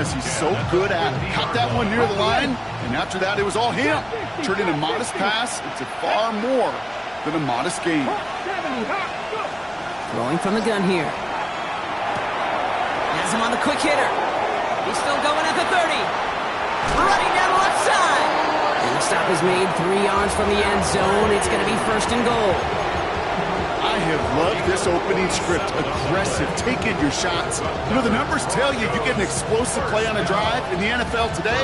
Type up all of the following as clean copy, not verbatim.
because he's so good at it. Caught that one near the line, and after that, it was all him. Turned in a modest pass into far more than a modest game. Throwing from the gun here. Has him on the quick hitter. He's still going at the 30. Running down the left side. And the stop is made 3 yards from the end zone. It's going to be 1st and goal. I have loved this opening script. Aggressive, taking your shots. You know, the numbers tell you get an explosive play on a drive. In the NFL today,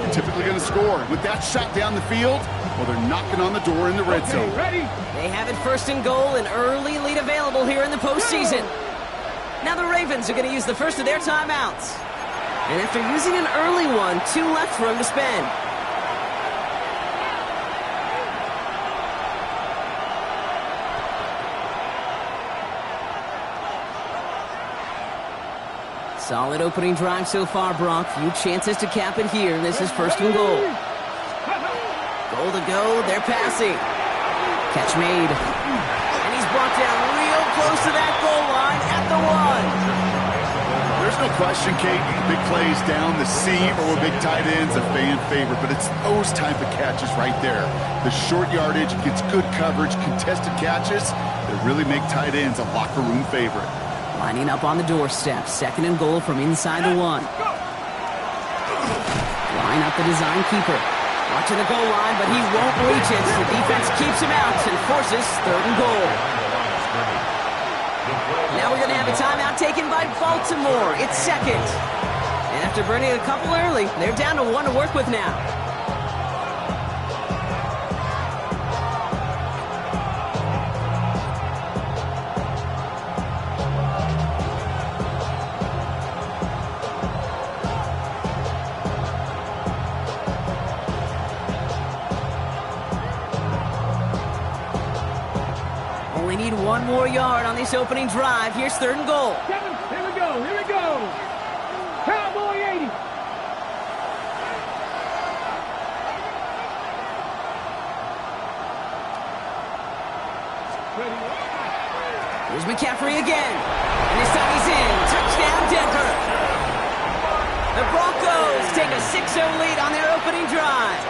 you're typically going to score. With that shot down the field, well, they're knocking on the door in the red zone. They have it 1st and goal, an early lead available here in the postseason. Now the Ravens are going to use the first of their timeouts. And after using an early one, 2 left for him to spend. Solid opening drive so far, Brock. Few chances to cap it here. This is 1st and goal. Goal to go. They're passing. Catch made. And he's brought down real close to that goal line at the 1. There's no question, Kate. Big plays down the seam or big tight ends, a fan favorite. But it's those type of catches right there. The short yardage, gets good coverage, contested catches that really make tight ends a locker room favorite. Lining up on the doorstep. 2nd and goal from inside the 1. Line up the design keeper. Watching the goal line, but he won't reach it. The defense keeps him out and forces 3rd and goal. Now we're going to have a timeout taken by Baltimore. It's 2nd. And after burning a couple early, they're down to 1 to work with now. Only need 1 more yard on this opening drive. Here's 3rd and goal. Kevin, here we go, here we go. Cowboy 80. Here's McCaffrey again. And this time he's in. Touchdown, Denver. The Broncos take a 6-0 lead on their opening drive.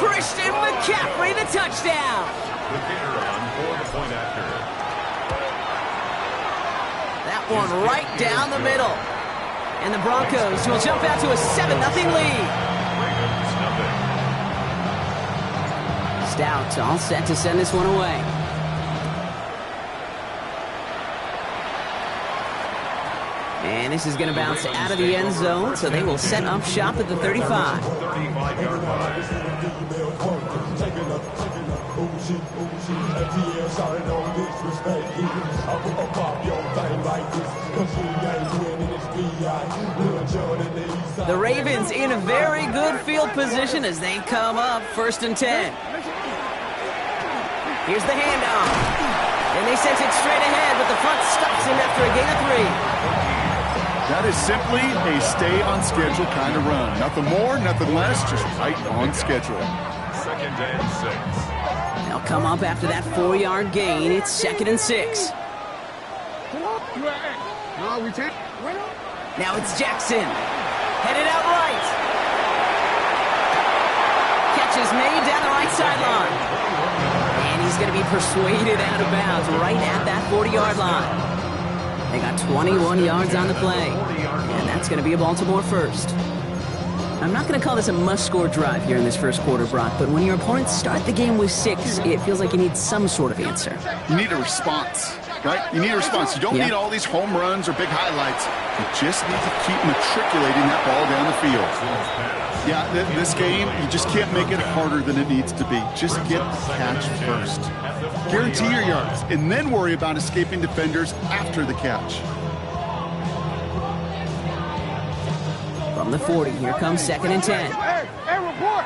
Christian McCaffrey, the touchdown. That one right down the middle. And the Broncos will jump out to a 7-0 lead. Stout all set to send this one away. And this is going to bounce out of the end zone, so they will set up shop at the 35. The Ravens in a very good field position as they come up 1st and 10. Here's the handoff. And they sent it straight ahead, but the front stops him after a gain of 3. That is simply a stay-on-schedule kind of run. Nothing more, nothing less, just right on schedule. 2nd and 6. They'll come up after that 4-yard gain. It's 2nd and 6. Now it's Jackson. Headed out right. Catch is made down the right sideline. And he's going to be persuaded out of bounds right at that 40-yard line. They got 21 yards on the play, and that's going to be a Baltimore 1st. I'm not going to call this a must-score drive here in this 1st quarter, Brock, but when your opponents start the game with 6, it feels like you need some sort of answer. You need a response, right? You need a response. You don't need all these home runs or big highlights. You just need to keep matriculating that ball down the field. Yeah, this game, you just can't make it harder than it needs to be. Just get the catch first. Guarantee your yards, and then worry about escaping defenders after the catch. From the 40, here comes 2nd and 10. Hey, report!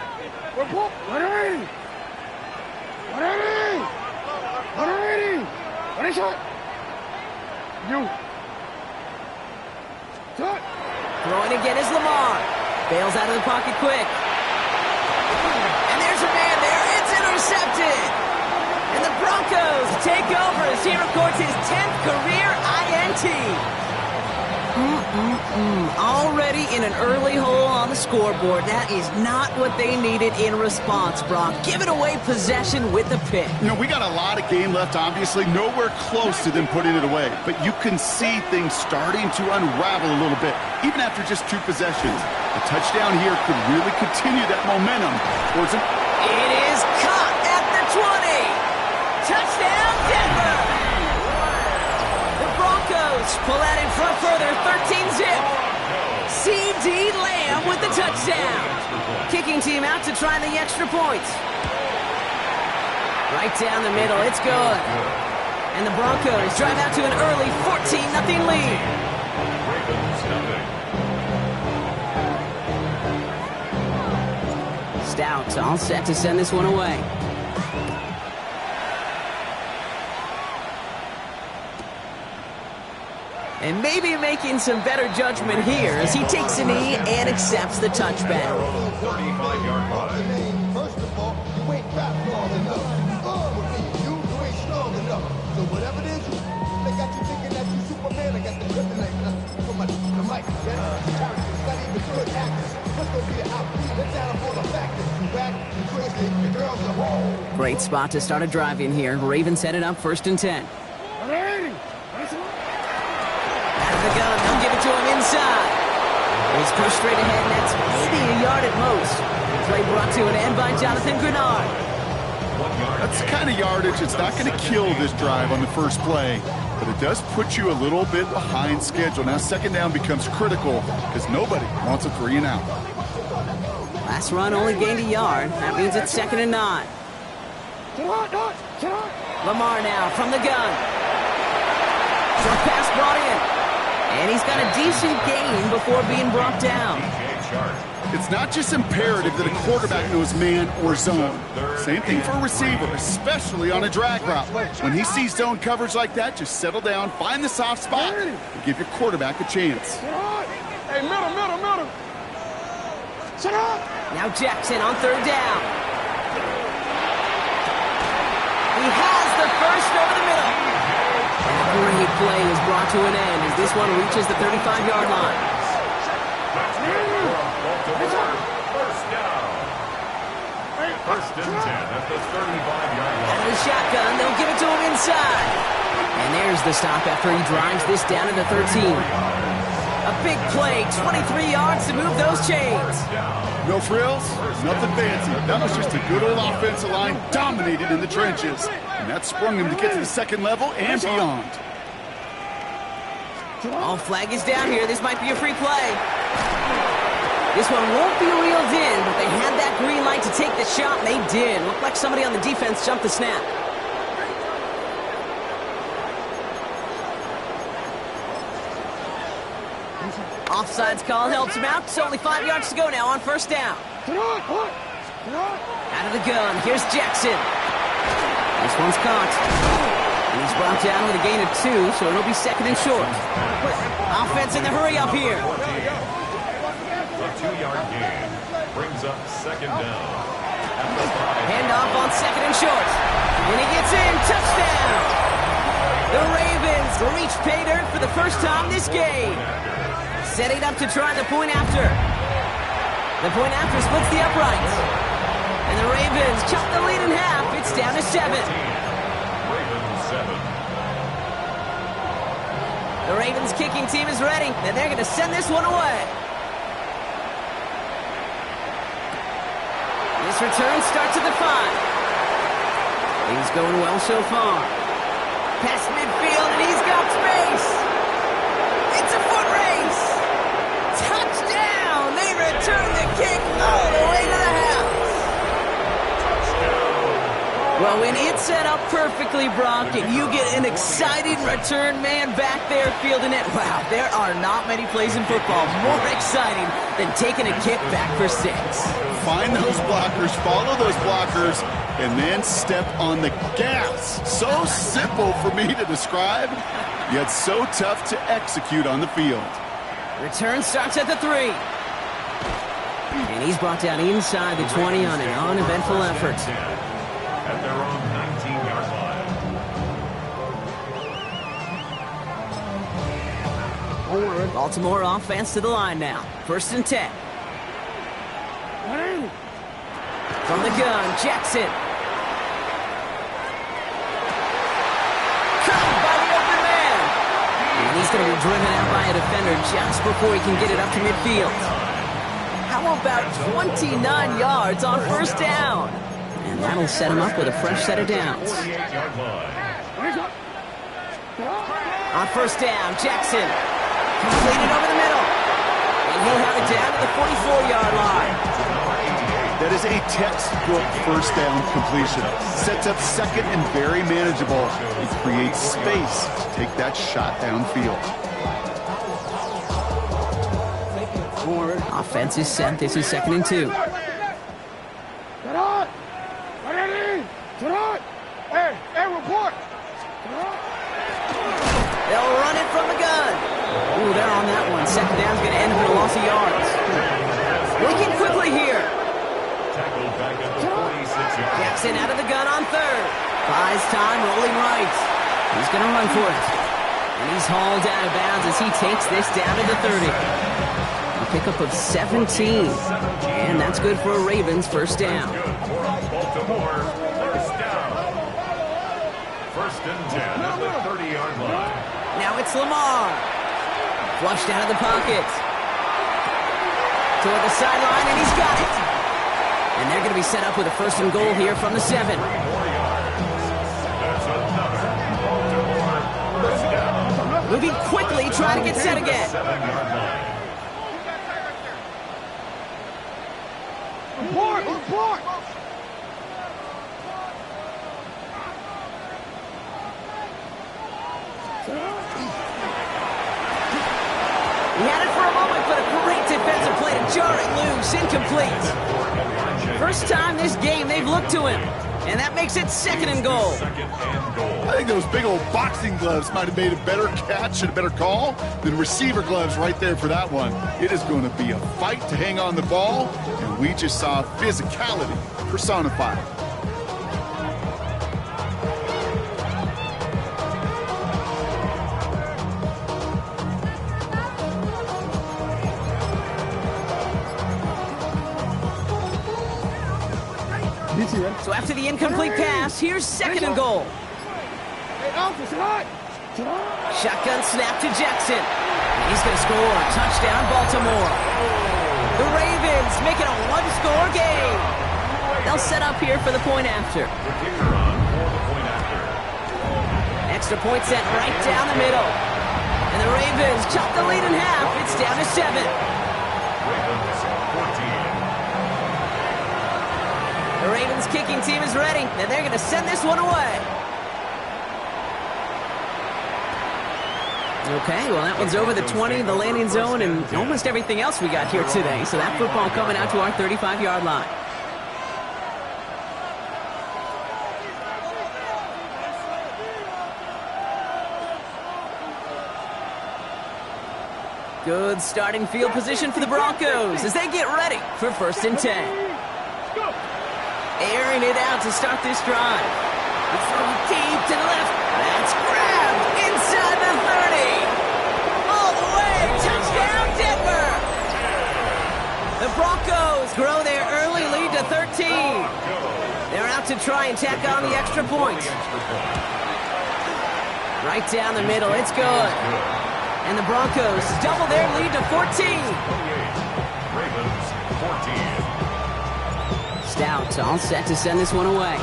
Report! 180! 180! 180! What is it? You. Touch! Throwing again is Lamar. Bails out of the pocket quick. And there's a man there. It's intercepted. And the Broncos take over as he records his 10th career INT. Already in an early hole on the scoreboard. That is not what they needed in response, Brock. Giving away possession with the pick. You know, we got a lot of game left, obviously. Nowhere close to them putting it away. But you can see things starting to unravel a little bit, even after just 2 possessions. A touchdown here could really continue that momentum towards them. It is caught at the 20. Touchdown, Denver. The Broncos pull out in front further, 13-zip. C.D. Lamb with the touchdown. Kicking team out to try the extra point. Right down the middle, it's good. And the Broncos drive out to an early 14-0 lead. Stout all set to send this one away. And maybe making some better judgment here as he takes a knee and accepts the touchback. 35-yard line. First of all, you ain't fat long enough. You ain't strong enough. So whatever it is, they got you thinking that you Superman. I got the kryptonite from the mic. It's not even good actors. Let's go be the outfit. Let's add up all the factors. You back, you crazy, the girls are home. Great spot to start a drive in here. Ravens set it up 1st and 10. The gun, they'll give it to him inside. He's pushed straight ahead, and that's maybe a yard at most. Play brought to an end by Jonathan Grenard. That's the kind of yardage that's not going to kill this drive on the first play, but it does put you a little bit behind schedule. Now 2nd down becomes critical because nobody wants a 3 and out. Last run only gained a yard. That means it's 2nd and 9. Lamar now from the gun. Short pass brought in. And he's got a decent gain before being brought down. It's not just imperative that a quarterback knows man or zone. Same thing for a receiver, especially on a drag route. When he sees zone coverage like that, just settle down, find the soft spot, and give your quarterback a chance. Hey, middle. Shut up. Now Jackson on 3rd down. He has the first over the middle. And a great play is brought to an end as this one reaches the 35-yard line. First and 10 at the 35-yard line. Out of the shotgun, they'll give it to him inside. And there's the stop after he drives this down to the 13. A big play, 23 yards to move those chains. No frills, nothing fancy. That was just a good old offensive line dominated in the trenches. And that sprung him to get to the 2nd level and beyond. All flag is down here. This might be a free play. This one won't be reeled in, but they had that green light to take the shot, and they did. Looked like somebody on the defense jumped the snap. Offsides call helps him out. It's only 5 yards to go now on 1st down. Out of the gun, here's Jackson. This one's caught. And he's brought down with a gain of 2, so it'll be 2nd and short. Offense in the hurry up here. A 2-yard gain brings up 2nd down. Handoff on 2nd and short. And he gets in. Touchdown! The Ravens reach pay dirt for the first time this game. Setting up to try the point after. The point after splits the uprights. And the Ravens chop the lead in half. It's down to 7. Ravens 7. The Ravens kicking team is ready, and they're going to send this one away. This return starts at the 5. He's going well so far. Past midfield, and he's got space. It's a foot race. Touchdown! They return the kick all the way to the house. Well, when it's set up perfectly, Brock, and you get an exciting return man back there fielding it, wow, there are not many plays in football more exciting than taking a kick back for 6. Find those blockers, follow those blockers, and then step on the gas. So simple for me to describe, yet so tough to execute on the field. Return starts at the 3. And he's brought down inside the 20 on an uneventful effort. At their own 19-yard line. Baltimore offense to the line now. 1st and 10. From the gun, Jackson. Caught by the open man. And he's going to be driven out by a defender just before he can get it up to midfield. How about 29 yards on 1st down? And that'll set him up with a fresh set of downs. On 1st down, Jackson. Completed over the middle. And he'll have it down to the 44-yard line. That is a textbook 1st down completion. Sets up 2nd and very manageable. It creates space to take that shot downfield. Offense is set. This is 2nd and 2. They'll run it from the gun. Ooh, they're on that one. 2nd down's going to end with a loss of yards. Looking quickly here. Jackson out of the gun on 3rd. Buys time, rolling right. He's going to run for it. And he's hauled out of bounds as he takes this down to the 30. A pickup of 17. And that's good for a Ravens 1st down. Baltimore, 1st down. 1st and 10 at the 30-yard line. Now it's Lamar. Flushed out of the pocket. Toward the sideline, and he's got it. And they're going to be set up with a 1st and goal here from the 7. That's another Baltimore 1st down. Moving quickly, trying to get set again. 7-yard line. Report! He had it for a moment, but a great defensive play to jar it loose. Incomplete. 1st time this game they've looked to him. And that makes it 2nd and goal. I think those big old boxing gloves might have made a better catch and a better call than receiver gloves right there for that one. It is going to be a fight to hang on the ball, and we just saw physicality personified. So after the incomplete pass, here's 2nd and goal. Shotgun snap to Jackson. He's going to score. Touchdown, Baltimore. The Ravens make it a 1-score game. They'll set up here for the point after. Extra point set right down the middle. And the Ravens chop the lead in half. It's down to 7. Ravens 14. The Ravens kicking team is ready, and they're going to send this one away. Okay, well, that one's over the 20, the landing zone, and almost everything else we got here today. So that football coming out to our 35-yard line. Good starting field position for the Broncos as they get ready for 1st and 10. Airing it out to start this drive. They throw deep to the left. That's grabbed inside the 30. All the way. Touchdown, Denver. The Broncos grow their early lead to 13. They're out to try and tack on the extra point. Right down the middle. It's good. And the Broncos double their lead to 14. Ravens 14. Stout all set to send this one away.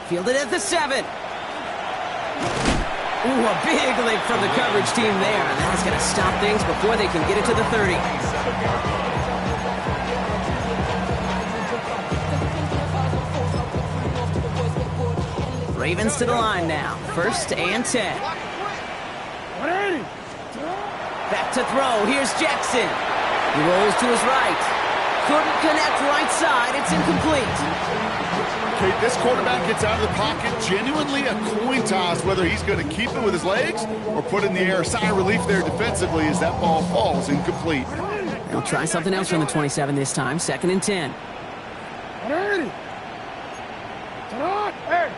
Fielded at the 7. Ooh, a big lick from the coverage team there. And that's going to stop things before they can get it to the 30. Ravens to the line now. 1st and 10. Back to throw. Here's Jackson. He rolls to his right. Couldn't connect right side. It's incomplete. Okay, this quarterback gets out of the pocket. Genuinely a coin toss whether he's going to keep it with his legs or put it in the air. Sigh of relief there defensively as that ball falls incomplete. They'll try something else from the 27 this time. 2nd and 10.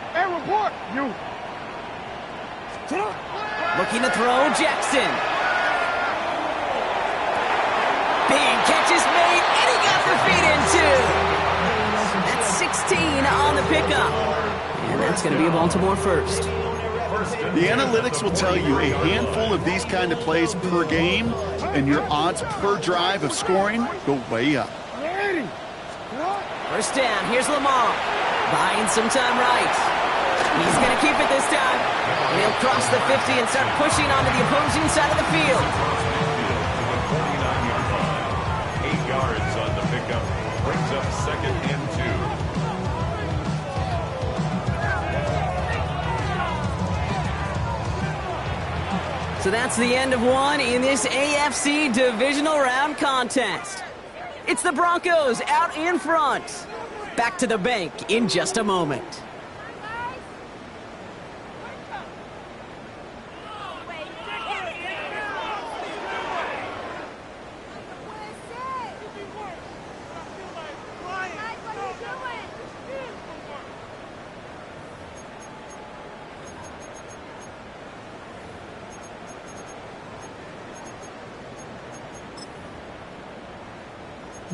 Hey, report! You. Looking to throw, Jackson. Big catch is made, and he got the feet in too. That's 16 on the pickup. And that's going to be a Baltimore first. The analytics will tell you a handful of these kind of plays per game, and your odds per drive of scoring go way up. First down, here's Lamar. Buying some time right. He's going to keep it this time. And he'll cross the 50 and start pushing onto the opposing side of the field. 49-yard line. 8 yards on the pickup. Brings up 2nd and 2. So that's the end of one in this AFC divisional round contest. It's the Broncos out in front. Back to the bank in just a moment.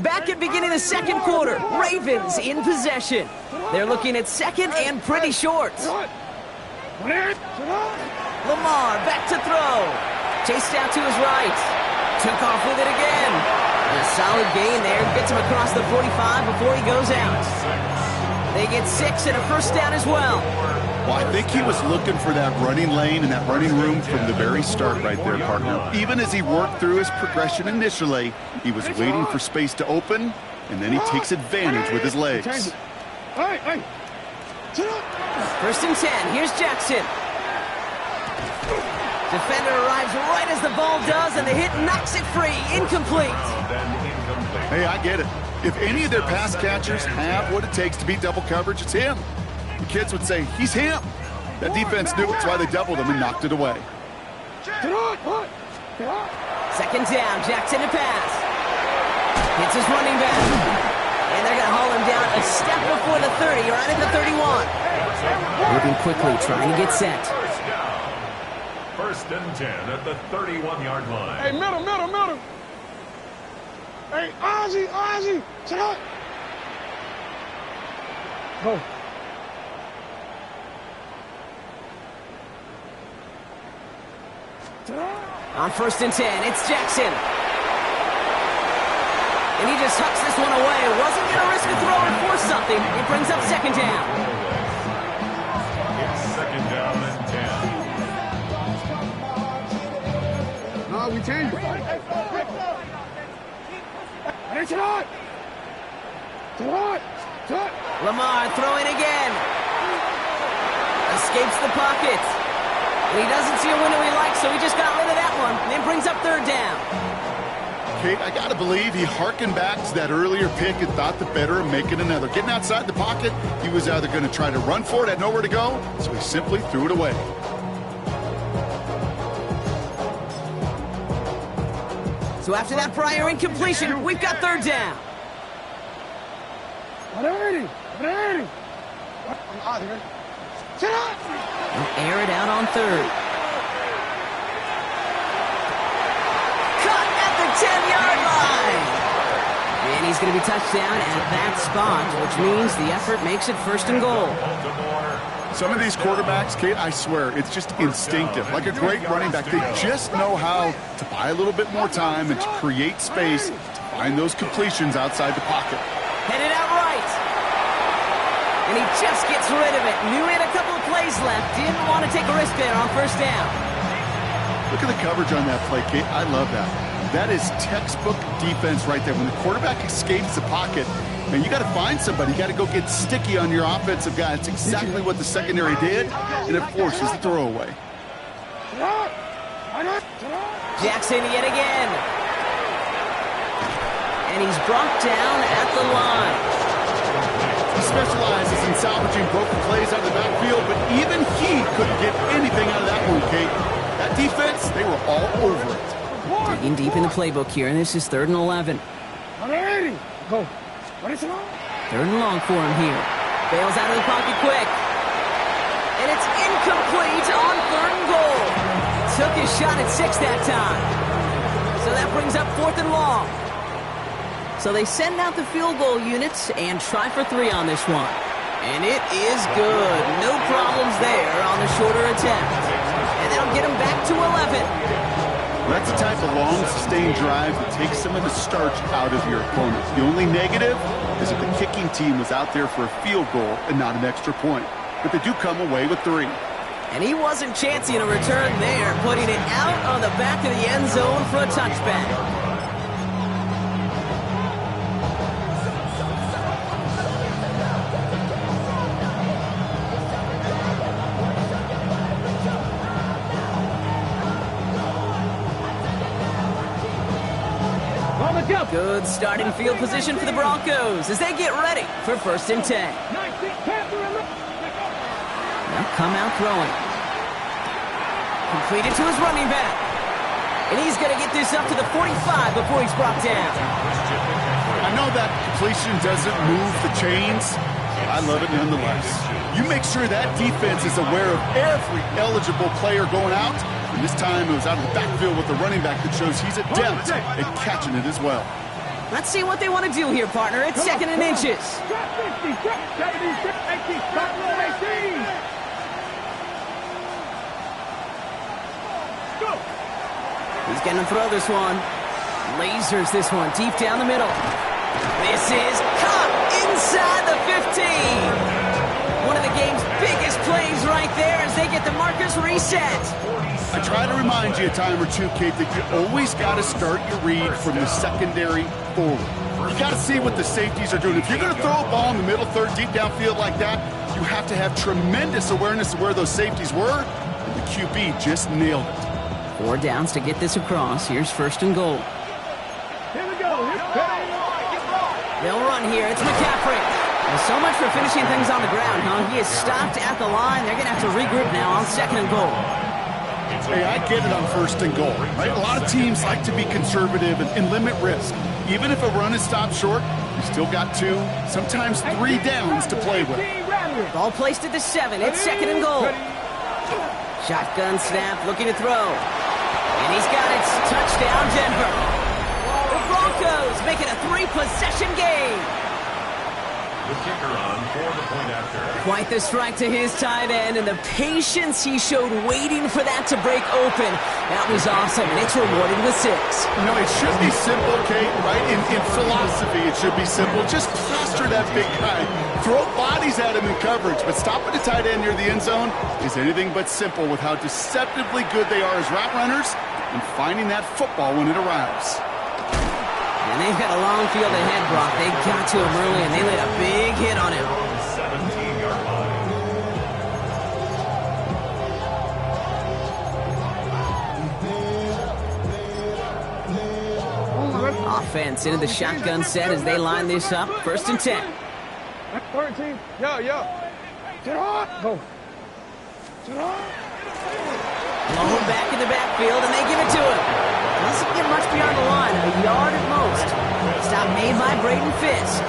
Back at beginning of the second quarter, Ravens in possession. They're looking at second and pretty short. Lamar back to throw. Chased out to his right. Took off with it again. A solid gain there. Gets him across the 45 before he goes out. They get 6 and a first down as well. Well, I think he was looking for that running lane and that running room from the very start right there, partner. Even as he worked through his progression initially, he was waiting for space to open, and then he takes advantage with his legs. First and 10. Here's Jackson. Defender arrives right as the ball does, and the hit knocks it free. Incomplete. Hey, I get it. If any of their pass catchers have what it takes to beat double coverage, it's him. The kids would say, he's him. That defense knew it's why they doubled him and knocked it away. Second down, Jackson to pass. Hits his running back. And they're going to haul him down a step before the 30, right at the 31. Moving quickly, trying to get set. First and 10 at the 31-yard line. Hey, middle. Hey, Ozzie, sit up. Go. On first and 10, it's Jackson. And he just hucks this one away. Wasn't going to risk a throw and force something. It brings up second down. It's second down and 10. No, we changed it. Lamar throwing again. Escapes the pocket. And he doesn't see a window he likes, so he just got rid of that one. And then brings up third down. Kate, I got to believe he harkened back to that earlier pick and thought the better of making another. Getting outside the pocket, he was either going to try to run for it, had nowhere to go, so he simply threw it away. So after that prior incompletion, we've got third down. And air it out on third. Cut at the 10-yard line. And he's going to be touched down at that spot, which means the effort makes it first and goal. Some of these quarterbacks, Kate, I swear, it's just instinctive. Like a great running back, they just know how to buy a little bit more time and to create space to find those completions outside the pocket. Headed out right. And he just gets rid of it. Knew he had a couple of plays left. Didn't want to take a risk there on first down. Look at the coverage on that play, Kate. I love that. That is textbook defense right there. When the quarterback escapes the pocket, man, you got to find somebody. You got to go get sticky on your offensive guy. It's exactly what the secondary did, and it forces the throwaway. Jackson yet again. And he's brought down at the line. He specializes in salvaging broken plays out of the backfield, but even he couldn't get anything out of that one, Kate. That defense, they were all over it. Digging deep in the playbook here, and this is 3rd and 11. Go. 3rd and long for him here. Bails out of the pocket quick. And it's incomplete on 3rd and goal. Took his shot at 6 that time. So that brings up 4th and long. So they send out the field goal units and try for 3 on this one. And it is good. No problems there on the shorter attempt. And that'll get him back to 11. That's the type of long, sustained drive that takes some of the starch out of your opponent. The only negative is if the kicking team was out there for a field goal and not an extra point. But they do come away with 3. And he wasn't chancing a return there, putting it out on the back of the end zone for a touchback. Good starting field position for the Broncos as they get ready for 1st and 10. Now come out throwing. Completed to his running back. And he's going to get this up to the 45 before he's brought down. I know that completion doesn't move the chains. I love it nonetheless. You make sure that defense is aware of every eligible player going out. And this time it was out of the backfield with the running back that shows he's adept at catching it as well. Let's see what they want to do here, partner. It's 2nd and inches. He's going to throw this one. Lasers this one deep down the middle. This is caught inside the 15. One of the game's biggest plays right there as they get the markers reset. I try to remind you a time or two, Kate, that you always got to start your read from the secondary forward. You got to see what the safeties are doing. If you're going to throw a ball in the middle third, deep downfield like that, you have to have tremendous awareness of where those safeties were, and the QB just nailed it. 4 downs to get this across. Here's 1st and goal. Here we go. They'll run here. It's McCaffrey. Well, so much for finishing things on the ground, huh? He is stopped at the line. They're going to have to regroup now on 2nd and goal. Hey, I get it on 1st and goal, right? A lot of teams like to be conservative and limit risk. Even if a run is stopped short, you still got 2, sometimes 3 downs to play with. Ball placed at the 7. It's 2nd and goal. Shotgun snap, looking to throw. And he's got it. Touchdown, Denver. The Broncos make it a 3-possession game. The kicker on for the point after. Quite the strike to his tight end, and the patience he showed waiting for that to break open. That was awesome, and it's rewarded with 6. You know, it should be simple, Kate, right? In philosophy, it should be simple. Just plaster that big guy. Throw bodies at him in coverage, but stopping the tight end near the end zone is anything but simple with how deceptively good they are as route runners and finding that football when it arrives. And they've got a long field ahead, Brock. They got to him early, and they laid a big hit on him. 17-yard line. Offense into the shotgun set as they line this up. 1st and 10. 13. Yo. Sit on. Go. Sit on. Low back in the backfield, and they give it to him. Doesn't get much beyond the line, a yard at most. Stop made by Braden Fisk.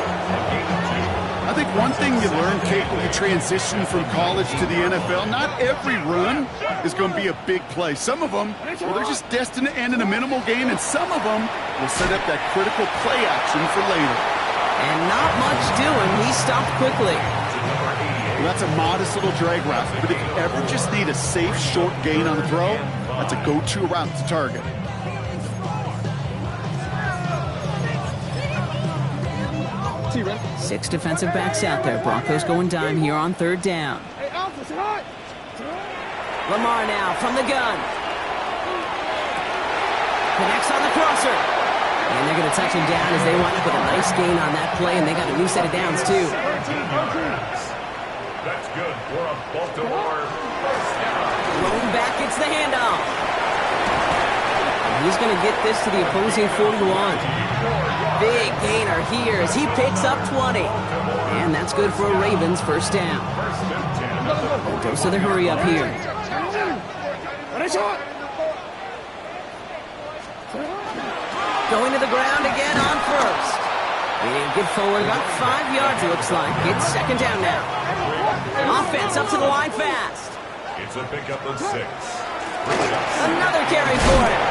I think one thing you learn, Kate, when you transition from college to the NFL, not every run is going to be a big play. Some of them, well, they're just destined to end in a minimal gain, and some of them will set up that critical play action for later. And not much doing. He stopped quickly. Well, that's a modest little drag route, but if you ever just need a safe, short gain on the throw, that's a go-to route to target. 6 defensive backs out there. Broncos going dime here on 3rd down. Lamar now from the gun. Connects on the crosser. And they're going to touch him down as they wind up with a nice gain on that play, and they got a new set of downs, too. That's good for a Baltimore first down. Thrown back, it's the handoff. And he's going to get this to the opposing 41. Big gainer here as he picks up 20. And that's good for a Ravens first down. Dose of the hurry up here. Going to the ground again on 1st. He didn't get forward about 5 yards, it looks like. It's 2nd down now. Offense up to the line fast. It's a pickup of 6. Another carry for him.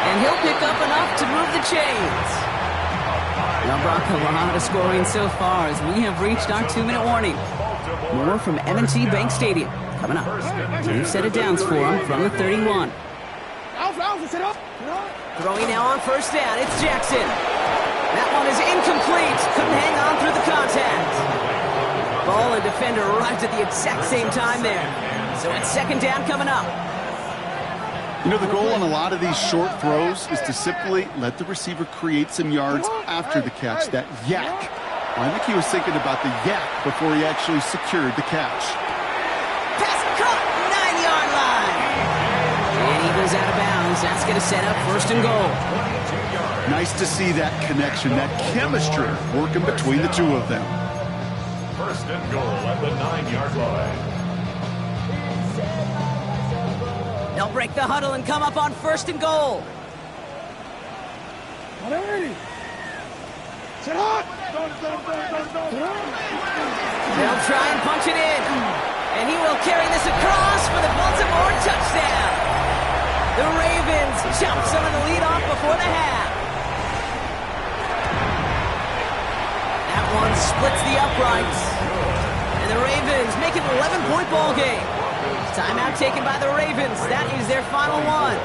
And he'll pick up enough to move the chains. Now, Bronco, a lot of scoring so far as we have reached our 2-minute warning. More from M&T Bank Stadium coming up. 2 set of downs for him from the 31. Throwing now on first down, it's Jackson. That one is incomplete. Couldn't hang on through the contact. Ball and defender arrived at the exact same time there. So it's second down coming up. You know, the goal on a lot of these short throws is to simply let the receiver create some yards after the catch, that yak. I think he was thinking about the yak before he actually secured the catch. Pass caught, 9-yard line. And he goes out of bounds. That's going to set up first and goal. Nice to see that connection, that chemistry working between the two of them. First and goal at the 9-yard line. They'll break the huddle and come up on first and goal. They'll try and punch it in. And he will carry this across for the Baltimore touchdown. The Ravens chop some of the lead off before the half. That one splits the uprights. And the Ravens make it an 11-point ball game. Timeout taken by the Ravens. That is their final one.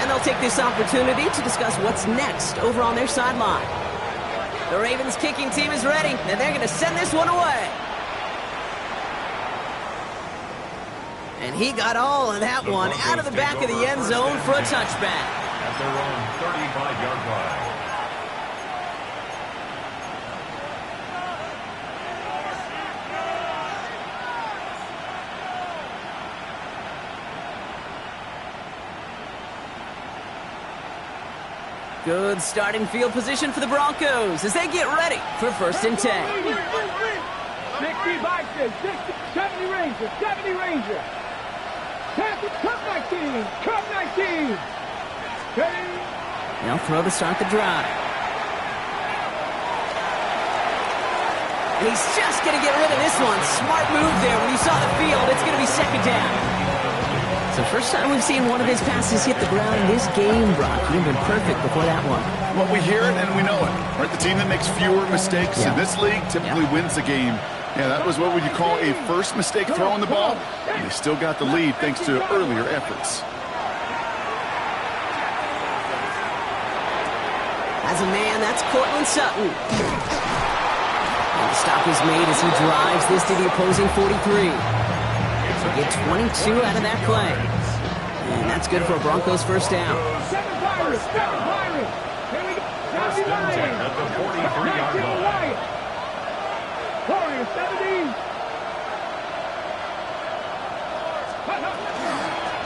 And they'll take this opportunity to discuss what's next over on their sideline. The Ravens kicking team is ready, and they're going to send this one away. And he got all of that one out of the back of the end zone for a touchback. At their own 35-yard line. Good starting field position for the Broncos as they get ready for first and 10. 60 Vikings, 60, 70 Rangers, 70 Rangers. Cut 19, cut 19. They'll throw to start the drive. And he's just going to get rid of this one. Smart move there. When you saw the field, it's going to be second down. So first time we've seen one of his passes hit the ground in this game, Brock. You've been perfect before that one. Well, we hear it and we know it, right? The team that makes fewer mistakes in this league typically wins the game. Yeah, that was what would you call a first mistake throwing the ball. And they still got the lead thanks to earlier efforts. As a man, that's Cortland Sutton. And the stop is made as he drives this to the opposing 43. Get 22 out of that play. And that's good for a Broncos first down. Seven Pirates, seven Pirates. Here we go. First and 10 at the 43-yard line. Warriors, 17.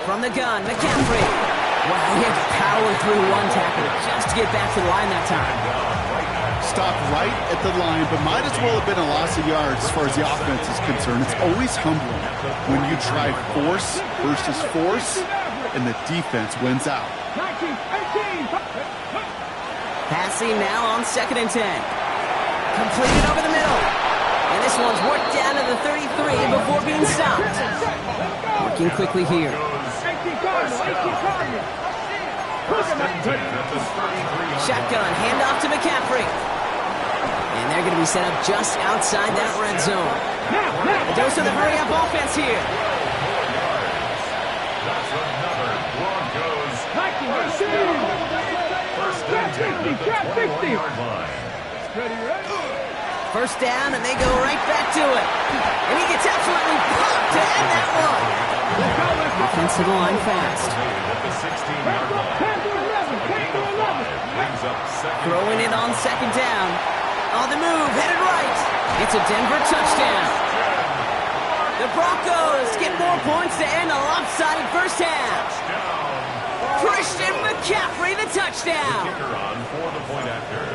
From the gun, McCaffrey. Wow, he had to power through one tackle just to get back to the line that time. Stopped right at the line, but might as well have been a loss of yards as far as the offense is concerned. It's always humbling when you try force versus force, and the defense wins out. 19, 18. Passing now on second and 10. Completed over the middle. And this one's worked down to the 33 before being stopped. Working quickly here. 18 Cardinals, 18 Cardinals. Shotgun, handoff to McCaffrey. And they're going to be set up just outside that red zone. A dose of the hurry-up offense here. That's another Broncos first and 10 at the 21-yard line. First down, and they go right back to it. And he gets absolutely popped to end that one. Offensive line fast. At the 16-yard line. Throwing it on second down. On the move, headed right. It's a Denver touchdown. The Broncos get more points to end a lopsided first half. Christian McCaffrey, the touchdown. Kicker on for the point after.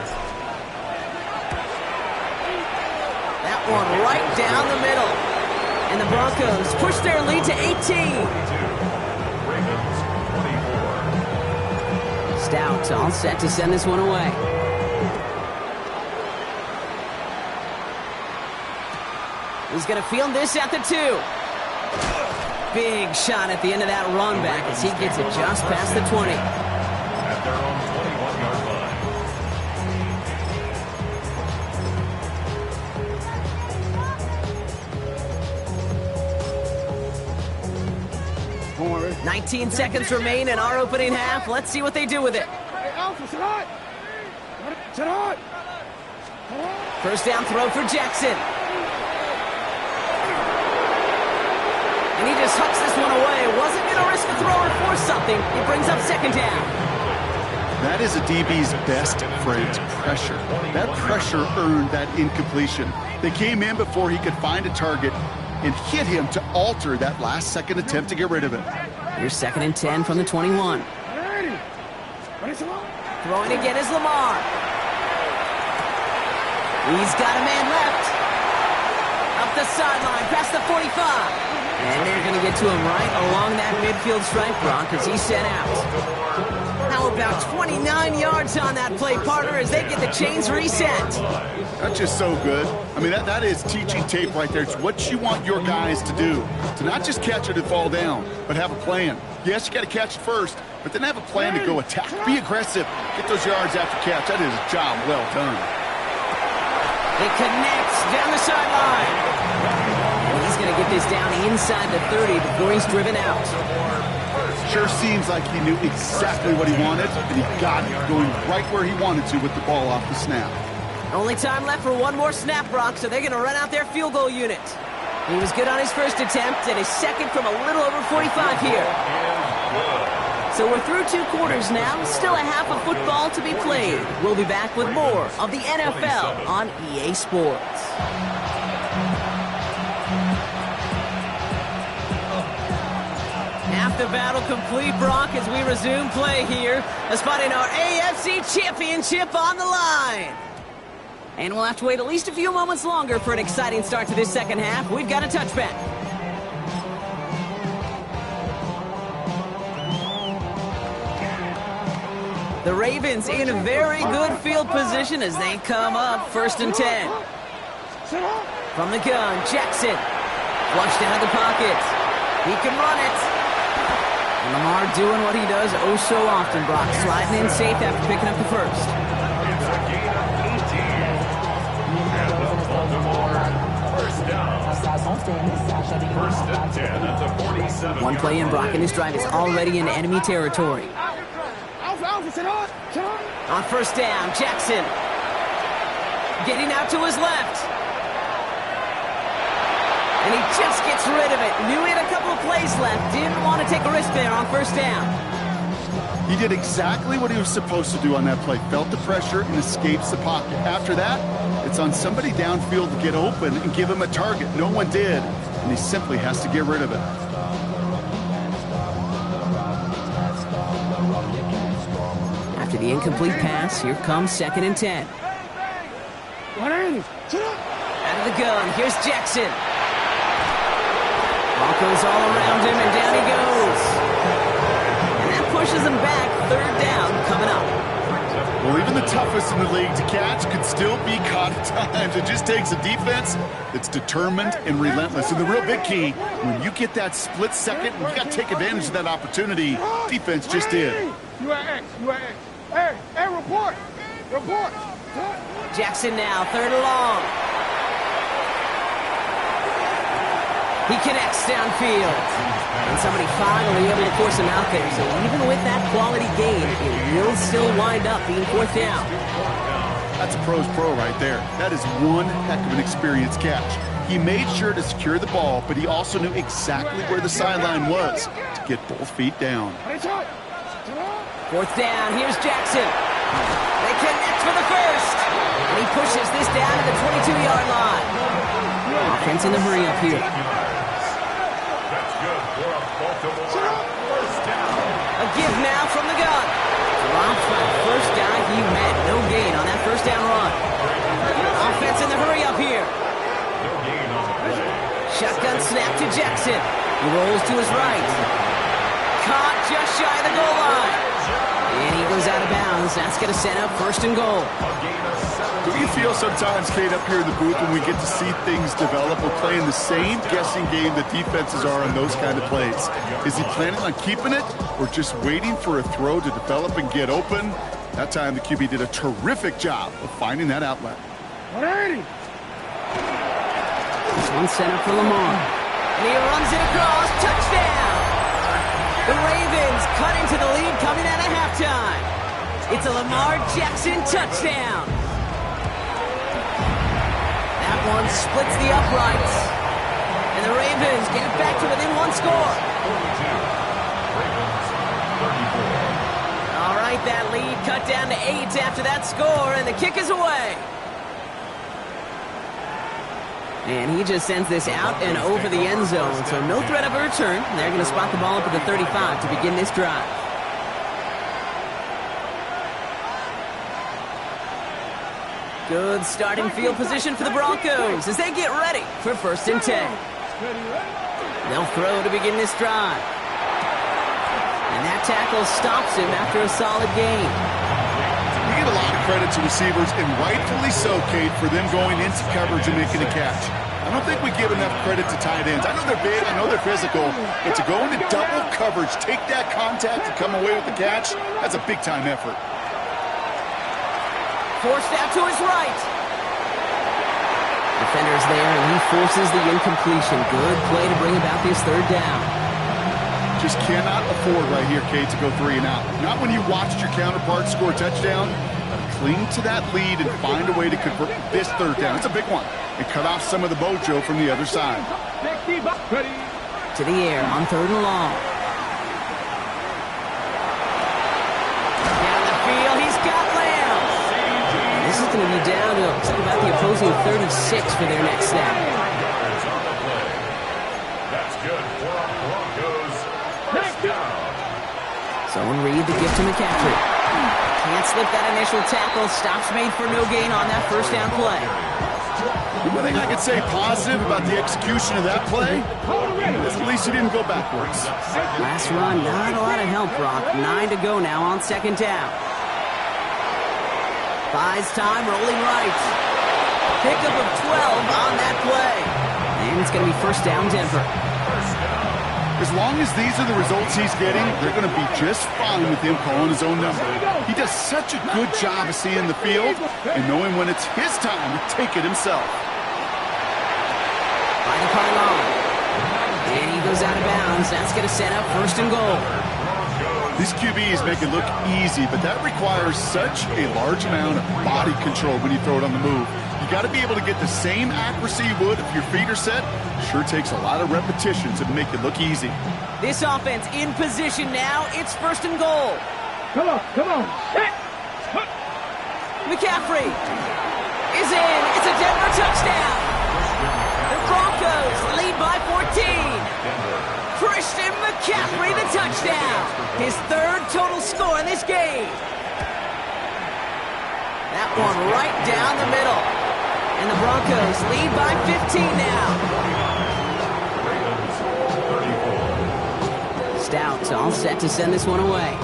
That one right down the middle. And the Broncos push their lead to 18. Ravens 24. Stout all set to send this one away. He's going to field this at the 2. big shot at the end of that run back as he gets it just past the 20. At their own 21-yard line. Come on, Rick. 19 seconds remain in our opening half. Let's see what they do with it. Hey, Alpha, sit hard. Sit hard. First down throw for Jackson. And he just hucks this one away. Wasn't going to risk a throw or force something. It brings up second down. That is a DB's best friend, pressure. That pressure earned that incompletion. They came in before he could find a target and hit him to alter that last-second attempt to get rid of it. Here's 2nd and 10 from the 21. Throwing again is Lamar. He's got a man left. Up the sideline, past the 45. And they're going to get to him right along that midfield stripe, Brock, as he's sent out. How about 29 yards on that play, partner, as they get the chains reset. That's just so good. I mean, that is teaching tape right there. It's what you want your guys to do. To not just catch it and fall down, but have a plan. Yes, you got to catch it first, but then have a plan to go attack. Be aggressive. Get those yards after catch. That is a job well done. It connects down the sideline. And he's going to get this down inside the 30 before he's driven out. Sure seems like he knew exactly what he wanted, and he got it going right where he wanted to with the ball off the snap. Only time left for one more snap, Brock, so they're going to run out their field goal unit. He was good on his first attempt, and his second from a little over 45 here. So we're through 2 quarters now, still a half of football to be played. We'll be back with more of the NFL on EA Sports. Half the battle complete, Brock, as we resume play here. As fighting our AFC Championship on the line. And we'll have to wait at least a few moments longer for an exciting start to this second half. We've got a touchback. The Ravens in a very good field position as they come up 1st and 10. From the gun, Jackson. Flushed out of the pocket. He can run it. And Lamar doing what he does oh so often, Brock. Sliding in safe after picking up the first. It's a gain of 18. And the Baltimore first down. 1st and 10 at the 47. One play in, Brock, and this drive is already in enemy territory. Alpha, sit hard. Sit hard. On 1st down, Jackson. Getting out to his left. And he just gets rid of it. Knew he had a couple of plays left. Didn't want to take a risk there on 1st down. He did exactly what he was supposed to do on that play. Felt the pressure and escapes the pocket. After that, it's on somebody downfield to get open and give him a target. No one did, and he simply has to get rid of it. After the incomplete pass, here comes 2nd and 10. Out of the gun, here's Jackson. Broncos all around him, and down he goes. And that pushes him back. 3rd down coming up. Well, even the toughest in the league to catch could still be caught at times. It just takes a defense that's determined and relentless. And the real big key, when you get that split second, you got to take advantage of that opportunity. Defense just did. You are X. Hey, report. Report. Jackson now, 3rd and long. He connects downfield. And somebody finally able to force him out there. So even with that quality gain, it will still wind up being 4th down. That's a pro's pro right there. That is one heck of an experienced catch. He made sure to secure the ball, but he also knew exactly where the sideline was to get both feet down. 4th down, here's Jackson. They connect for the first. And he pushes this down to the 22-yard line. Offense in the hurry up here. That's good for a Baltimore first down. A give now from the gun. Drops for the first guy he met. No gain on that 1st down run. Offense in the hurry up here. No gain on the play. Shotgun snap to Jackson. He rolls to his right. Caught just shy of the goal line. And he goes out of bounds bounds. That's going to set up first and goal. Do you feel sometimes, Kate, up here in the booth when we get to see things develop? We're playing the same guessing game that defenses are on those kind of plays. Is he planning on keeping it or just waiting for a throw to develop and get open? That time the QB did a terrific job of finding that outlet. 180. This one set up for Lamar. And he runs it across. Touchdown! The Ravens cut into the lead coming out of halftime. It's a Lamar Jackson touchdown. That one splits the uprights. And the Ravens get it back to within one score. All right, that lead cut down to 8 after that score, and the kick is away. And he just sends this out and over the end zone, so no threat of a return. They're going to spot the ball up at the 35 to begin this drive. Good starting field position for the Broncos as they get ready for first and 10. They'll throw to begin this drive. And that tackle stops him after a solid gain. You get a lot of credit to receivers, and rightfully so, Kate, for them going into coverage and making a catch. I don't think we give enough credit to tight ends. I know they're big, I know they're physical, but to go into double coverage, take that contact, and come away with the catch, that's a big-time effort. Forced out to his right. Defender's there, and he forces the incompletion. Good play to bring about this third down. Just cannot afford right here, Kate, to go 3 and out. Not when you watched your counterpart score a touchdown. Cling to that lead and find a way to convert this third down. It's a big one. And cut off some of the mojo from the other side. To the air on 3rd and long. Down the field, he's got Lamb. This is going to be down to about the opposing 36 for their next snap. That's good for our Broncos. First down. Someone read the gift to McCaffrey. Can't slip that initial tackle. Stops made for no gain on that first down play. One thing I could say positive about the execution of that play is at least he didn't go backwards. Last run, not a lot of help, Brock. 9 to go now on 2nd down. Buys time, rolling right. Pickup of 12 on that play. And it's going to be first down, Denver. As long as these are the results he's getting, they're going to be just fine with him calling his own number. He does such a good job of seeing the field and knowing when it's his time to take it himself. By the pylon. And he goes out of bounds. That's going to set up first and goal. These QBs make it look easy, but that requires such a large amount of body control when you throw it on the move. You got to be able to get the same accuracy you would if your feet are set. Sure takes a lot of repetition to make it look easy. This offense in position now. It's first and goal. Come on, come on. McCaffrey is in. It's a Denver touchdown. The Broncos lead by 14. Christian McCaffrey, the touchdown. His 3rd total score in this game. That one right down the middle. And the Broncos lead by 15 now. Stout all set to send this one away.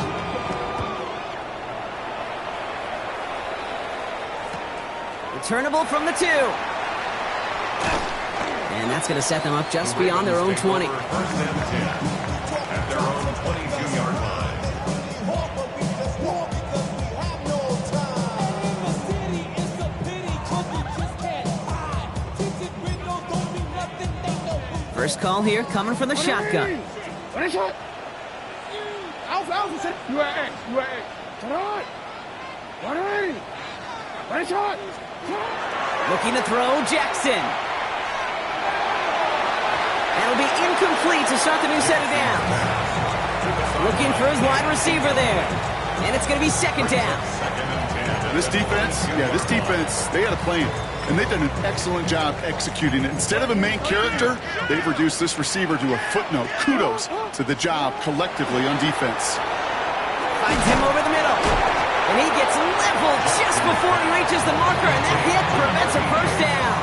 Returnable from the 2. And that's going to set them up just beyond their own 20. First and 10 at their own 22-yard line. First call here coming from the shotgun. One shot. Alpha, you are X. One shot. Looking to throw, Jackson. That'll be incomplete to start the new set of downs. Looking for his wide receiver there. And it's going to be 2nd down. This defense, they had a plan. And they've done an excellent job executing it. Instead of a main character, they've reduced this receiver to a footnote. Kudos to the job collectively on defense. Finds him over the middle. And he gets leveled just before he reaches the marker. And that hit prevents a first down.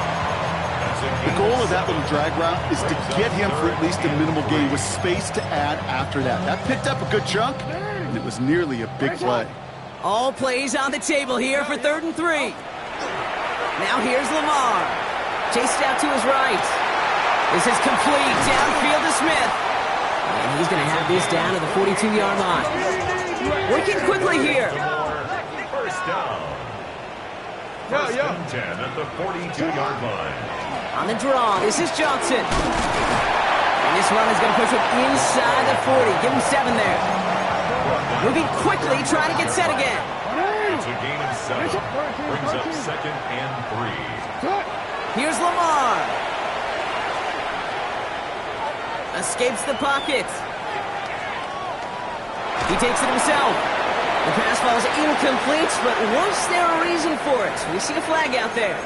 The goal of that little drag route is to get him for at least a minimal gain with space to add after that. That picked up a good chunk, and it was nearly a big play. All plays on the table here for 3rd and 3. Now here's Lamar. Chased out to his right. This is complete. Downfield to Smith. And he's going to have this down to the 42-yard line. Working quickly here. First down. First and 10 at the 42-yard line. On the draw, this is Johnson. And this run is going to push him inside the 40. Give him 7 there. Moving quickly, trying to get set again. It's a gain of 7. Brings up 2nd and 3. Here's Lamar. Escapes the pocket. He takes it himself. The pass falls incomplete, but was there a reason for it? We see a flag out there.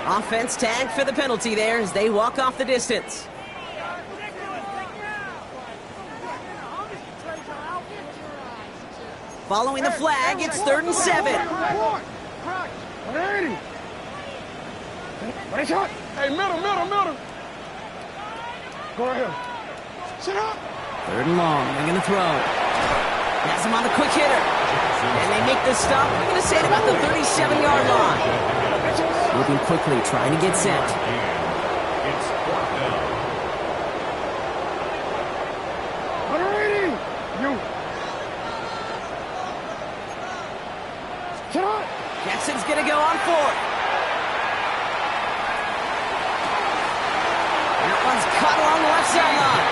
Offense tagged for the penalty there as they walk off the distance. Following the flag, it's 3rd and 7. Hey, middle. Go ahead. Sit up. 3rd and long. They're going to throw. Has him on the quick hitter. And they make the stop. We're going to say at about the 37-yard line. Moving quickly, trying to get set. It's 4th down. You. Sit up. Jackson's going to go on 4th. That one's caught along the left sideline.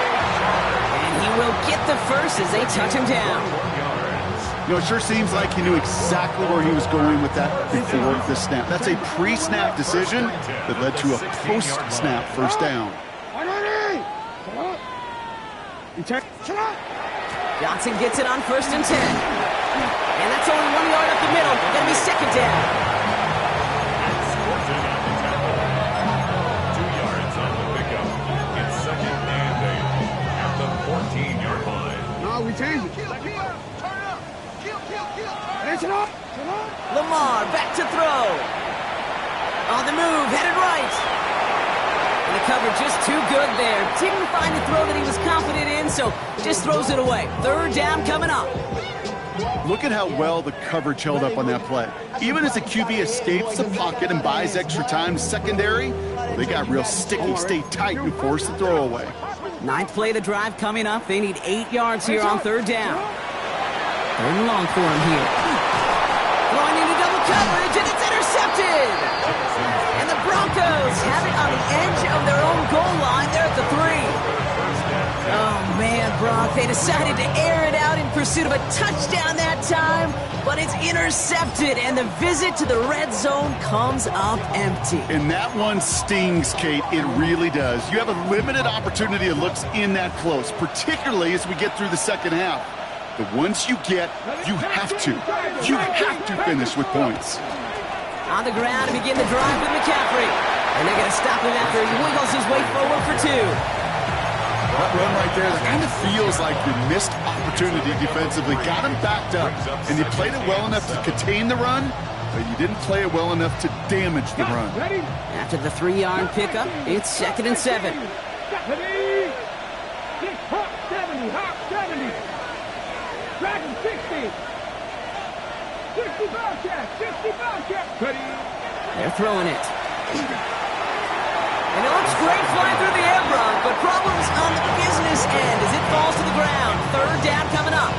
And he will get the first as they touch him down. You know, it sure seems like he knew exactly where he was going with that before the snap. That's a pre-snap decision that led to a post-snap first down. Johnson gets it on 1st and 10. And that's only 1 yard up the middle. Going to be 2nd down. 2 yards on the pickup. It's 2nd and 8 at the 14-yard line. No, we change it. Lamar back to throw. On the move, headed right. And the cover just too good there. Didn't find a throw that he was confident in, so just throws it away. 3rd down coming up. Look at how well the coverage held up on that play. Even as the QB escapes the pocket and buys extra time secondary, they got real sticky, stay tight, and force the throw away. 9th play of the drive coming up. They need 8 yards here on 3rd down. 3rd and long for him here. Throwing into double coverage, and it's intercepted. And the Broncos have it on the edge of their own goal line. They're at the 3. Oh, man, Brock, they decided to air it out in pursuit of a touchdown that time, but it's intercepted, and the visit to the red zone comes up empty. And that one stings, Kate. It really does. You have a limited opportunity of looks in that close, particularly as we get through the second half. But once you get, you have to finish with points. On the ground to begin the drive with McCaffrey. And they're going to stop him after he wiggles his way forward for 2. That run right there, that kind of feels like you missed opportunity defensively. Got him backed up, and you played it well enough to contain the run, but you didn't play it well enough to damage the run. After the 3-yard pickup, it's 2nd and 7. Hawk 70, Hawk 70. Dragon 60. 60 Bobcat, 60 Bobcat. They're throwing it. And it looks great flying through the air, Brock, but problems on the business end as it falls to the ground. 3rd down coming up.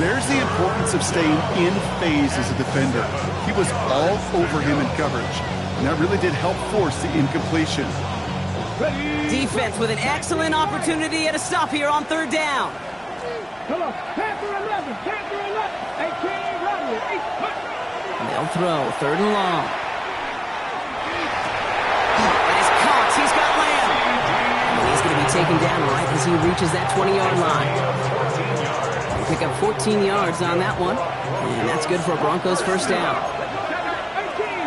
There's the importance of staying in phase as a defender. He was all over him in coverage, and that really did help force the incompletion. Defense with an excellent opportunity at a stop here on 3rd down. Come on, Panther 11, Panther 11. A.K.A. Rodney, 8. They'll throw 3rd and long. He's got Lamb. And he's going to be taken down right as he reaches that 20-yard line. They pick up 14 yards on that one. And that's good for a Broncos first down.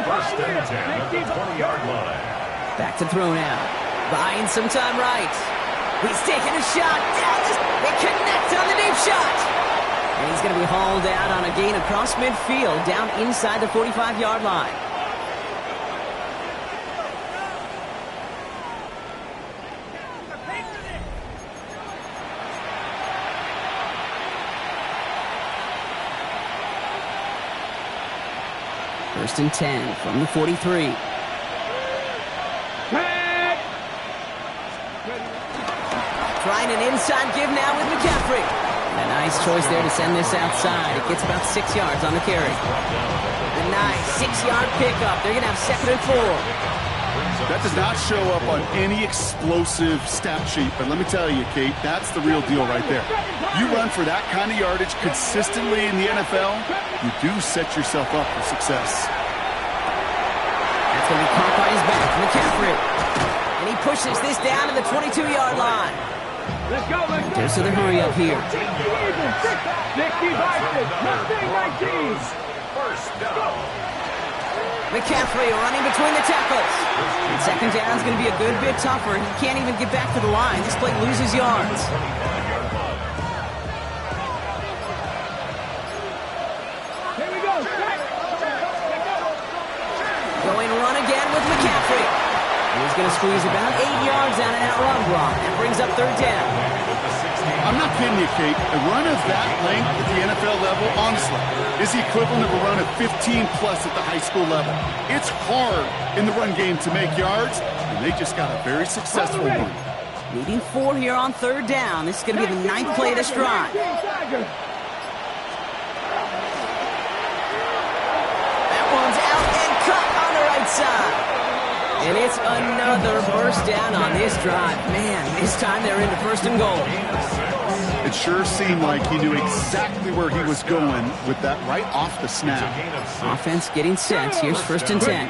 First and 10 at the 20-yard line. Back to throw now. Buying some time right. He's taking a shot. They connect on the deep shot. And he's going to be hauled out on a gain across midfield down inside the 45-yard line. First and 10 from the 43. Trying an inside give now with McCaffrey. A nice choice there to send this outside. It gets about 6 yards on the carry. A nice 6-yard pickup. They're going to have 2nd and 4. That does not show up on any explosive stat sheet, but let me tell you, Kate, that's the real deal right there. You run for that kind of yardage consistently in the NFL, you do set yourself up for success. That's going to be caught by his back, McCaffrey. And he pushes this down to the 22-yard line. Let's go, let's go. There's the hurry up here. 65, Mustang 19. First down. McCaffrey running between the tackles. And 2nd down is going to be a good bit tougher. He can't even get back to the line. This play loses yards. Here we go. Going run again with McCaffrey. He's going to squeeze about 8 yards out of that run block. That brings up 3rd down. I'm not kidding you, Kate. A run of that length at the NFL level, honestly, is the equivalent of a run of 15-plus at the high school level. It's hard in the run game to make yards, and they just got a very successful one. Needing 4 here on 3rd down. This is going to be the 9th play of this drive. That one's out and cut on the right side. And it's another first down on this drive. Man, this time they're into 1st and goal. It sure seemed like he knew exactly where he was going with that right off the snap. Offense getting set. Here's 1st and 10.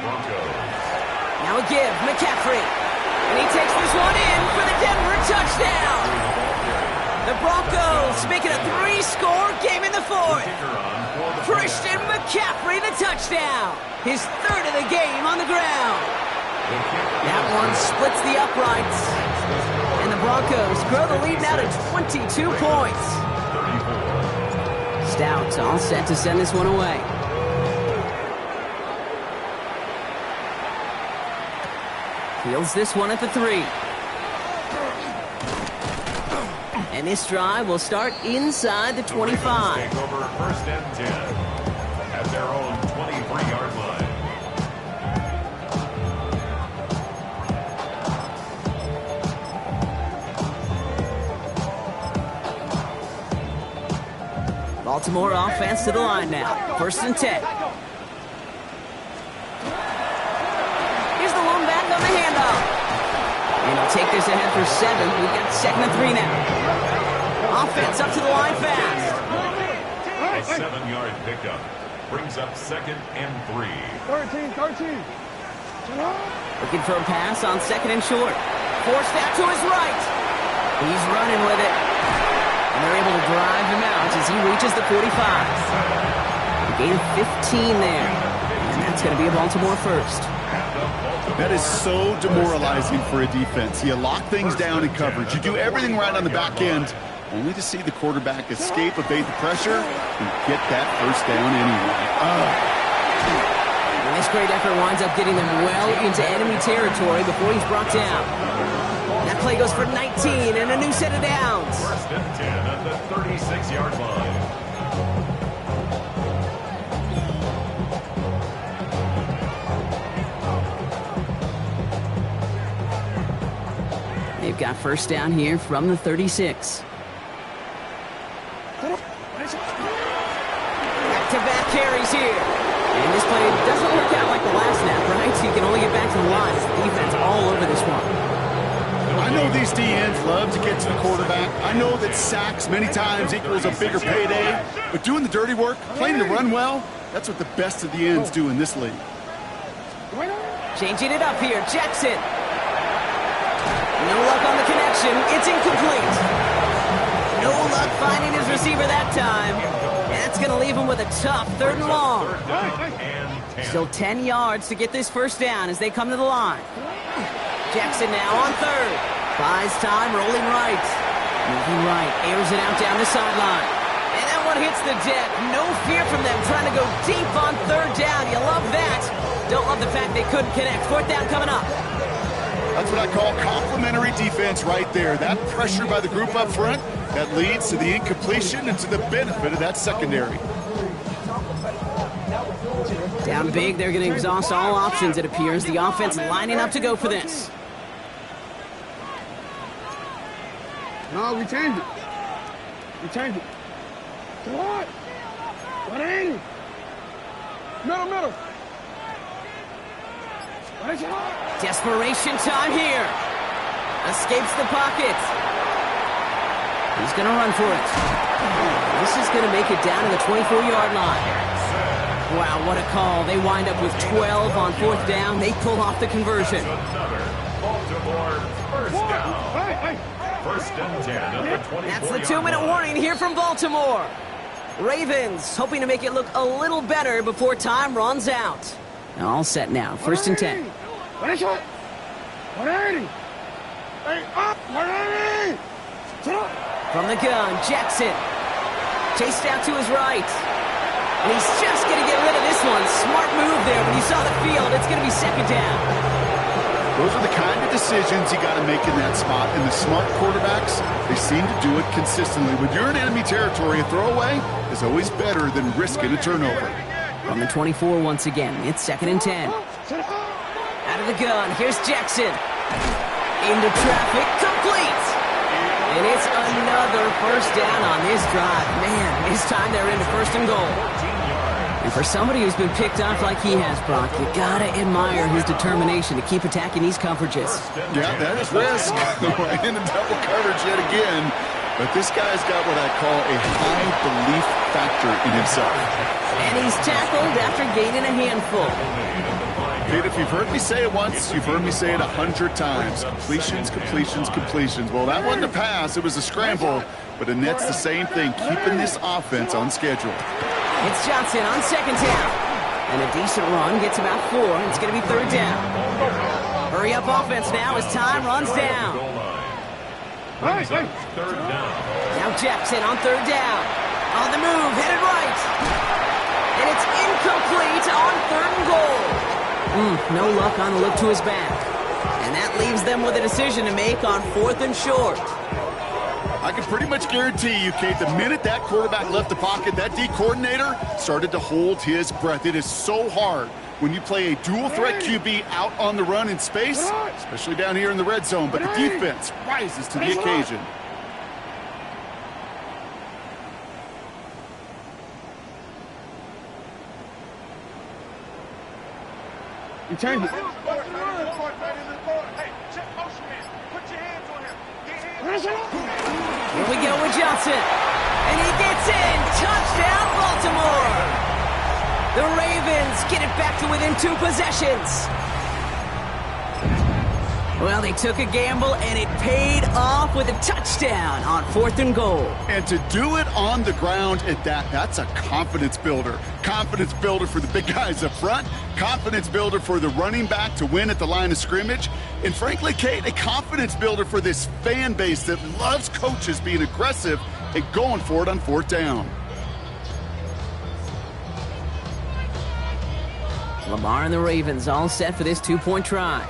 Now a give, McCaffrey. And he takes this one in for the Denver touchdown. The Broncos make it a 3-score game in the 4th. Christian McCaffrey, the touchdown. His 3rd of the game on the ground. That one splits the uprights. And the Broncos grow the lead now to 22 points. Stout all set to send this one away. Fields this one at the 3. And this drive will start inside the 25. Take over 1st and 10 at their own 23-yard line. Baltimore offense to the line now. 1st and 10. Here's the lone back on the handoff. And he'll take this ahead for 7. We've got 2nd and 3 now. Offense up to the line fast. A 7-yard pickup brings up 2nd and 3. 13. Looking for a pass on 2nd and short. Forced out to his right. He's running with it. And they're able to drive him out as he reaches the 45. A gain of 15 there. And that's going to be a Baltimore first. That is so demoralizing for a defense. You lock things down in coverage. You do everything right on the back end, only to see the quarterback escape, evade the pressure, and get that 1st down anyway. And this great effort winds up getting them well into enemy territory before he's brought down. That play goes for 19 and a new set of downs. 1st and 10 at the 36-yard line. They've got 1st down here from the 36. Back-to-back carries here. And this play doesn't work out like the last snap, right? So you can only get back to the line. It's the defense all over this one. I know these DNs love to get to the quarterback. I know that sacks many times equals a bigger payday. But doing the dirty work, playing to run well, that's what the best of the ends do in this league. Changing it up here, Jackson. No luck on the connection. It's incomplete. No luck finding his receiver that time. That's going to leave him with a tough 3rd and long. Still 10 yards to get this 1st down as they come to the line. Jackson now on 3rd. Buys time, rolling right. Moving right, airs it out down the sideline. And that one hits the deck. No fear from them trying to go deep on 3rd down. You love that. Don't love the fact they couldn't connect. 4th down coming up. That's what I call complementary defense right there. That pressure by the group up front, that leads to the incompletion and to the benefit of that secondary. Down big, they're going to exhaust all options, it appears. The offense lining up to go for this. No, we changed it. We changed it. What? 180. Middle. Desperation time here. Escapes the pocket. He's going to run for it. This is going to make it down to the 24-yard line. Wow, what a call. They wind up with 12 on 4th down. They pull off the conversion. Baltimore first down. First and 10 at the 24. That's the 2-minute warning here from Baltimore. Ravens hoping to make it look a little better before time runs out. All set now. First and 10. 180. Hey, up. 180. From the gun, Jackson. Chased out to his right. And he's just going to get rid of this one. Smart move there. When you saw the field, it's going to be second down. Those are the kind of decisions you got to make in that spot. And the smart quarterbacks, they seem to do it consistently. When you're in enemy territory, a throwaway is always better than risking a turnover. From the 24 once again, it's second and 10. Out of the gun, here's Jackson. Into traffic, complete. And it's another first down on this drive. Man, this time they're into first and goal. And for somebody who's been picked off like he has, Brock, you gotta admire his determination to keep attacking these coverages. Yeah, that is risk. In the double coverage yet again. But this guy's got what I call a high belief factor in himself. And he's tackled after gaining a handful. Kate, if you've heard me say it once, you've heard me say it 100 times. Completions. Well, that wasn't a pass. It was a scramble. But Annette's the same thing, keeping this offense on schedule. It's Johnson on second down. And a decent run gets about 4. It's going to be third down. Hurry up offense now as time runs down. Third down. Now Jackson on third down. On the move, headed right. And it's incomplete on third and goal. No luck on the look to his back. And that leaves them with a decision to make on 4th and short. I can pretty much guarantee you, Kate, the minute that quarterback left the pocket, that D coordinator started to hold his breath. It is so hard when you play a dual-threat QB out on the run in space, especially down here in the red zone, but the defense rises to the occasion. You changed it. Hey, check motion man. Put your hands on him. Here we go with Johnson. And he gets in. Touchdown, Baltimore. The Ravens get it back to within 2 possessions. Well, they took a gamble, and it paid off with a touchdown on 4th and goal. And to do it on the ground at that, that's a confidence builder. Confidence builder for the big guys up front. Confidence builder for the running back to win at the line of scrimmage. And frankly, Kate, a confidence builder for this fan base that loves coaches being aggressive and going for it on 4th down. Lamar and the Ravens all set for this 2-point try.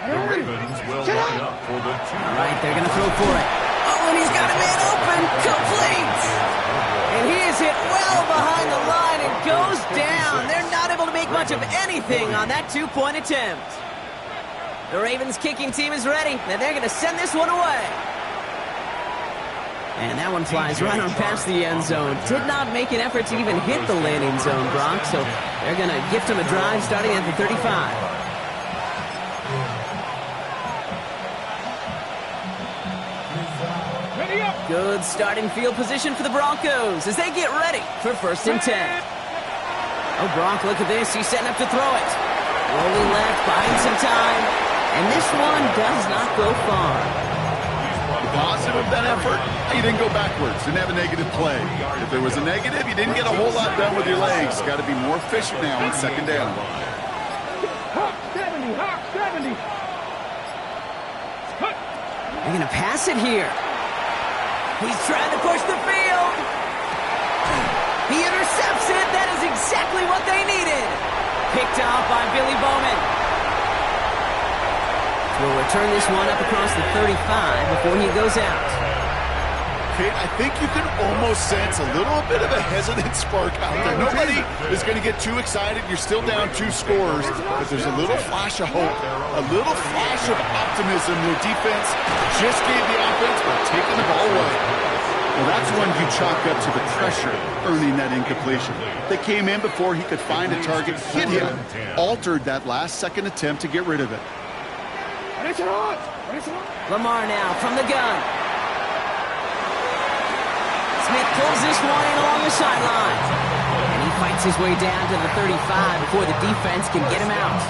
The Ravens will line up for the 2. All right, they're going to throw for it. Oh, and he's got a man open. Complete. And he is hit well behind the line and goes down. They're not able to make much of anything on that 2-point attempt. The Ravens kicking team is ready, and they're going to send this one away. And that one flies right on past the end zone. Did not make an effort to even hit the landing zone, Brock, so they're going to gift him a drive starting at the 35. Good starting field position for the Broncos as they get ready for 1st and 10. Oh, Brock, look at this. He's setting up to throw it. Rolling left, buying some time. And this one does not go far. The positive of that effort, you didn't go backwards. Didn't have a negative play. If there was a negative, you didn't get a whole lot done with your legs. Got to be more efficient now on 2nd down. Hawk 70, Hawk 70. They're going to pass it here. He's trying to push the field. He intercepts it. That is exactly what they needed. Picked off by Billy Bowman. We'll return this one up across the 35 before he goes out. Kate, I think you can almost sense a little bit of a hesitant spark out there. Nobody is going to get too excited. You're still down 2 scores, but there's a little flash of hope, a little flash of optimism. Their defense just gave the offense by taking the ball away. Well, that's one you chalk up to the pressure earning that incompletion. They came in before he could find a target, hit him, altered that last-second attempt to get rid of it. Lamar now from the gun. Smith pulls this one in along the sideline. And he fights his way down to the 35 before the defense can get him out.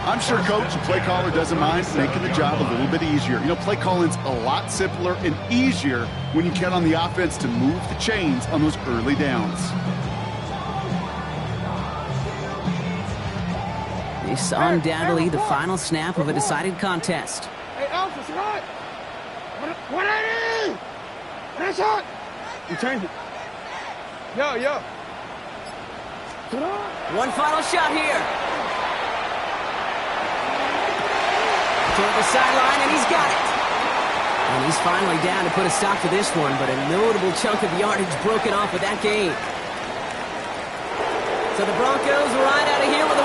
I'm sure Coach, the play caller, doesn't mind making the job a little bit easier. You know, play calling's a lot simpler and easier when you count on the offense to move the chains on those early downs. This is undoubtedly the final snap of a decided contest. Hey, Alpha, Scott! What I need? That's hot! You changed it. Yo. One final shot here. Toward the sideline, and he's got it. And he's finally down to put a stop to this one, but a notable chunk of yardage broken off with that gain. So the Broncos right out of here with